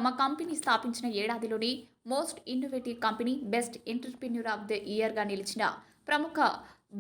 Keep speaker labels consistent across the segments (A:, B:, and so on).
A: తమ కంపెనీ స్థాపించిన ఏడాదిలోనే most innovative company, best entrepreneur of the ఇయర్‌గా నిలిచిన ప్రముఖ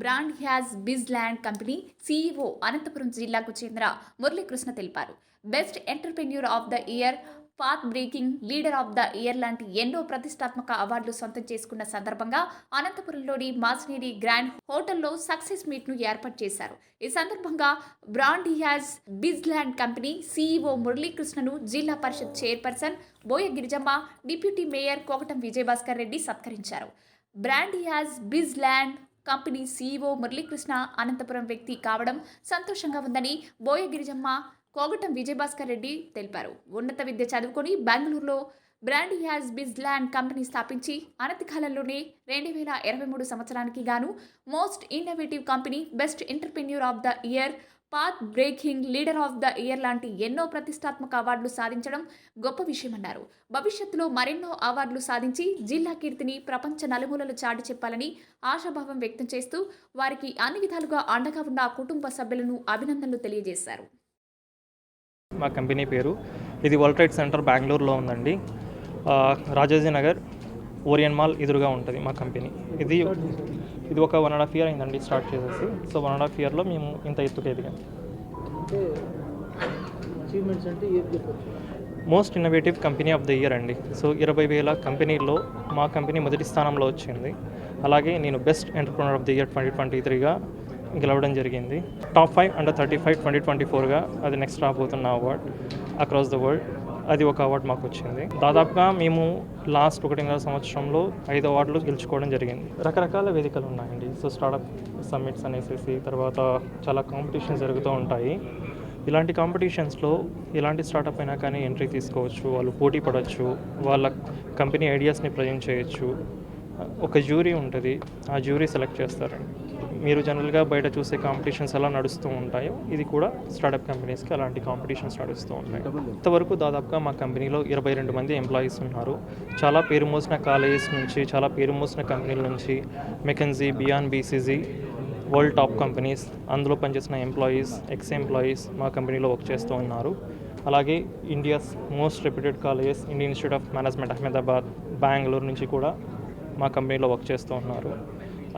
A: brand Hass Biz Land company CEO Anantapuram జిల్లాకు చెందిన మురళీకృష్ణ తెలిపారు. Best entrepreneur of the year, path breaking leader of the year లాంటి ఎన్నో ప్రతిష్టాత్మక అవార్డులు సొంతం చేసుకున్న సందర్భంగా అనంతపురంలోని మాసినేరి గ్రాండ్ హోటల్లో సక్సెస్ మీట్ను ఏర్పాటు చేశారు. ఈ సందర్భంగా brand Hass Biz Land company CEO మురళీకృష్ణను Zilla Parishad chairperson Boya Girijamma, deputy mayor Kokatam Vijayabhaskar Reddy సత్కరించారు. Brand Hass Biz Land company CEO Muralikrishna Anantapuram వ్యక్తి కావడం సంతోషంగా ఉందని బోయ గిరిజమ్మ, కోగటం విజయభాస్కర్ రెడ్డి తెలిపారు. ఉన్నత విద్య చదువుకొని బెంగళూరులో brand Hass Biz Land company స్థాపించి అనతి కాలంలోనే 2023 సంవత్సరానికి గాను most innovative company, best entrepreneur of the year, path breaking leader of the year లాంటి ఎన్నో ప్రతిష్టాత్మక అవార్డులు సాధించడం గొప్ప విషయమన్నారు. భవిష్యత్తులో మరెన్నో అవార్డులు సాధించి జిల్లా కీర్తిని ప్రపంచ నలుమూలలు చాటి చెప్పాలని ఆశాభావం వ్యక్తం చేస్తూ వారికి అన్ని విధాలుగా అండగా ఉన్న కుటుంబ సభ్యులను అభినందనలు తెలియజేశారు.
B: మా కంపెనీ పేరు ఇది వరల్డ్ ట్రేడ్ సెంటర్ బెంగళూరులో ఉందండి. రాజాజీ నగర్ ఓరియన్ మాల్ ఎదురుగా ఉంటుంది మా కంపెనీ. ఇది ఒక 1.5 year అయిందండి స్టార్ట్ చేసేసి. సో 1.5 yearలో మేము ఇంత ఎత్తుకు ఎదిగాం. Most innovative company of the year అండి. సో 20,000 కంపెనీల్లో మా కంపెనీ మొదటి స్థానంలో వచ్చింది. అలాగే నేను best entrepreneur of the year 2023గా గెలవడం జరిగింది. టాప్ 5 అండర్ 35 2024గా అది నెక్స్ట్ రాబోతున్న అవార్డ్ అక్రాస్ ద వరల్డ్. అది ఒక అవార్డు మాకు వచ్చింది. దాదాపుగా మేము లాస్ట్ 1.5 సంవత్సరంలో 5 అవార్డులు గెలుచుకోవడం జరిగింది. రకరకాల వేదికలు ఉన్నాయండి. సో స్టార్టప్ సమ్మిట్స్ అనేసి, తర్వాత చాలా కాంపిటీషన్స్ జరుగుతూ ఉంటాయి. ఇలాంటి కాంపిటీషన్స్లో ఎలాంటి స్టార్టప్ అయినా కానీ ఎంట్రీ తీసుకోవచ్చు, వాళ్ళు పోటీ పడవచ్చు, వాళ్ళ కంపెనీ ఐడియాస్ని ప్రజెంట్ చేయొచ్చు. ఒక జ్యూరీ ఉంటుంది, ఆ జ్యూరీ సెలెక్ట్ చేస్తారండి. మీరు జనరల్గా బయట చూసే కాంపిటీషన్స్ ఎలా నడుస్తూ ఉంటాయో ఇది కూడా స్టార్టప్ కంపెనీస్కి అలాంటి కాంపిటీషన్స్ నడుస్తూ ఉంటాయి. ఇంతవరకు దాదాపుగా మా కంపెనీలో 22 మంది ఎంప్లాయీస్ ఉన్నారు. చాలా పేరు మోసిన కాలేజెస్ నుంచి, చాలా పేరు మోసిన కంపెనీల నుంచి, Mackenzie, Bjorn, BCG, world top companies, అందులో పనిచేసిన ఎంప్లాయీస్, ఎక్స్ ఎంప్లాయీస్ మా కంపెనీలో వర్క్ చేస్తూ ఉన్నారు. అలాగే India's most reputed colleges, Indian institute of management Ahmedabad, Bengaluru నుంచి కూడా మా కంపెనీలో వర్క్ చేస్తూ ఉన్నారు.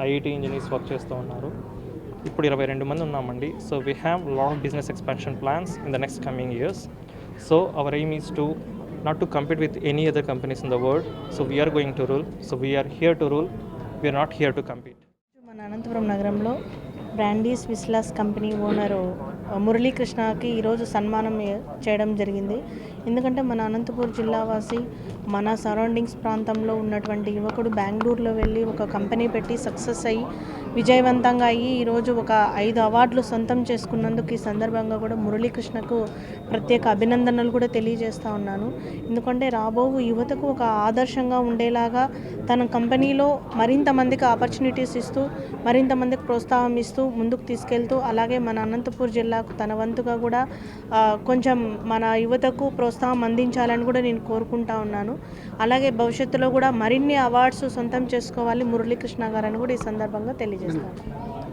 B: ఐఐటీ ఇంజనీర్స్ వర్క్ చేస్తూ ఉన్నారు. ఇప్పుడు 22 మంది ఉన్నామండి. So we have lot of business expansion plans in the next coming years. So our aim is to not to compete with any other companies in the world. So we are going to rule. So we are here to rule. We are not here to compete.
C: మన అనంతపురం నగరంలో బ్రాండీస్ విస్లాస్ company owner మురళీకృష్ణకి ఈరోజు సన్మానం చేయడం జరిగింది. ఎందుకంటే మన అనంతపురం జిల్లావాసి, మన surroundings ప్రాంతంలో ఉన్నటువంటి యువకుడు బెంగళూరులో వెళ్ళి ఒక కంపెనీ పెట్టి సక్సెస్ అయ్యి విజయవంతంగా అయ్యి ఈరోజు ఒక 5 అవార్డులు సొంతం చేసుకున్నందుకు ఈ సందర్భంగా కూడా మురళీకృష్ణకు ప్రత్యేక అభినందనలు కూడా తెలియజేస్తూ ఉన్నాను. ఎందుకంటే రాబోవు యువతకు ఒక ఆదర్శంగా ఉండేలాగా తన కంపెనీలో మరింత మందికి ఆపర్చునిటీస్ ఇస్తూ, మరింత మందికి ప్రోత్సాహం ఇస్తూ ముందుకు తీసుకెళ్తూ, అలాగే మన అనంతపూర్ జిల్లాకు తన వంతుగా కూడా కొంచెం మన యువతకు ప్రోత్సాహం అందించాలని కూడా నేను కోరుకుంటా ఉన్నాను. అలాగే భవిష్యత్తులో కూడా మరిన్ని అవార్డ్స్ సొంతం చేసుకోవాలి మురళీకృష్ణ గారని కూడా ఈ సందర్భంగా తెలియజేస్తాను.